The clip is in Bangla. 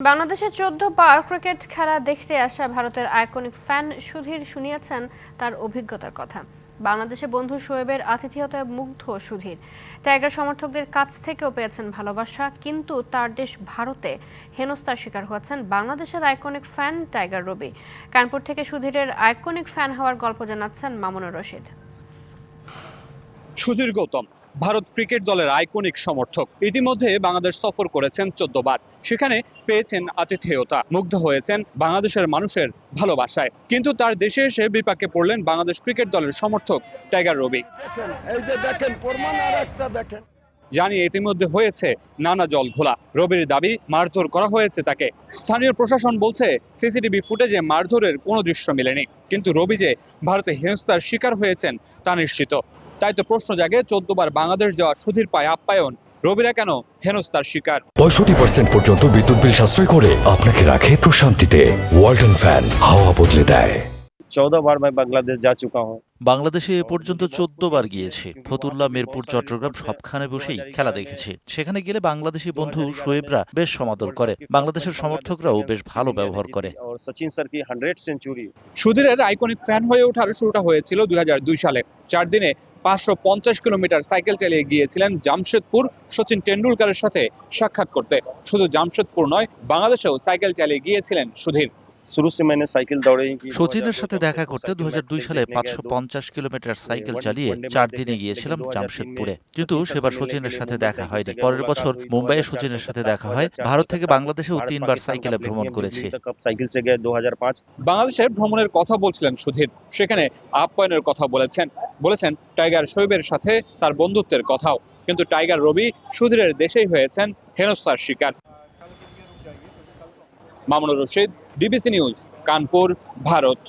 বাংলাদেশের ১৪ বার ক্রিকেট খেলা দেখতে আসা ভারতের আইকনিক ফ্যান সুধীর শুনিয়েছেন তার অভিজ্ঞতার কথা। বাংলাদেশে বন্ধু শোয়েবের আতিথেয়তায় মুগ্ধ সুধীর। টাইগার সমর্থকদের কাছ থেকেও পেয়েছেন ভালোবাসা, কিন্তু তার দেশ ভারতে হেনস্থার শিকার হয়েছেন বাংলাদেশের আইকনিক ফ্যান টাইগার রবি। কানপুর থেকে সুধীরের আইকনিক ফ্যান হওয়ার গল্প জানাচ্ছেন মামুনুর রশিদ। সুধীর গৌতম ভারত ক্রিকেট দলের আইকনিক সমর্থক। ইতিমধ্যে বাংলাদেশ সফর করেছেন ১৪ বার। সেখানে পেয়েছেন আতিথেয়তা, মুগ্ধ হয়েছেন বাংলাদেশের মানুষের ভালোবাসায়। কিন্তু তার দেশে এসে বিপাকে পড়লেন বাংলাদেশ ক্রিকেট দলের সমর্থক টাইগার রবি। জানিয়ে ইতিমধ্যে হয়েছে নানা জল ঘোলা। রবির দাবি, মারধর করা হয়েছে তাকে। স্থানীয় প্রশাসন বলছে সিসিটিভি ফুটেজে মারধরের কোনো দৃশ্য মেলেনি, কিন্তু রবি যে ভারতে হেনস্থার শিকার হয়েছেন তা নিশ্চিত। তাই তো প্রশ্ন জাগে, ১৪ বার বাংলাদেশ যাওয়া সুধীর পায় আপ্যায়ন, রবিরা কেন হেনস্থার শিকার? ৬৫% পর্যন্ত বিদ্যুৎ বিল সাশ্রয় করে আপনাকে রাখে প্রশান্তিতে। ওয়ালটন ফ্যান হাওয়া বদলে দেয়। 14 बार मैं बांग्लादेश जा चुका हूँ। বাংলাদেশে এ পর্যন্ত ১৪ বার গিয়েছি। ফতুল্লা, মিরপুর, চট্টগ্রাম সবখানে বসেই খেলা দেখেছি। সেখানে গেলে বাংলাদেশি বন্ধু শোয়েবরা বেশ সমাদর করে, বাংলাদেশের সমর্থকরাও বেশ ভালো ব্যবহার করে। सचिन सर की 100 सेंचुरी। সুধীরের আইকনিক ফ্যান হয়ে ওঠার শুরুটা হয়েছিল ২০০২ সালে। ৪ দিনে ৫৫০ কিলোমিটার সাইকেল চালিয়ে গিয়েছিলেন জামশেদপুর সচিন টেন্ডুলকারের সাথে সাক্ষাৎ করতে। শুধু জামশেদপুর নয়, বাংলাদেশেও সাইকেল চালিয়ে গিয়েছিলেন সুধীর। शुरू से मैंने साइकिल दौड़े ही की। সচিনের সাথে দেখা করতে ২০০২ সালে ৫৫০ কিলোমিটার সাইকেল চালিয়ে ৪ দিনে গিয়েছিলাম জামশেদপুরে, কিন্তু সেবার সচিনের সাথে দেখা হয়নি। পরের বছর মুম্বাইয়ে সচিনের সাথে দেখা হয়। ভারত থেকে বাংলাদেশেও ৩ বার সাইকেলে ভ্রমণ করেছি। সাইকেল से गए 2005। বাংলাদেশের ভ্রমণের কথা বলছিলেন সুধীর, সেখানে আপ্যায়নের কথা বলেছেন টাইগার শোয়েবের সাথে তার বন্ধুত্বের কথাও। কিন্তু টাইগার রবি সুধীরের দেশেই হয়েছেন হেনস্থার শিকার। Mamunur Rashid, DBC news, Kanpur, Bharat.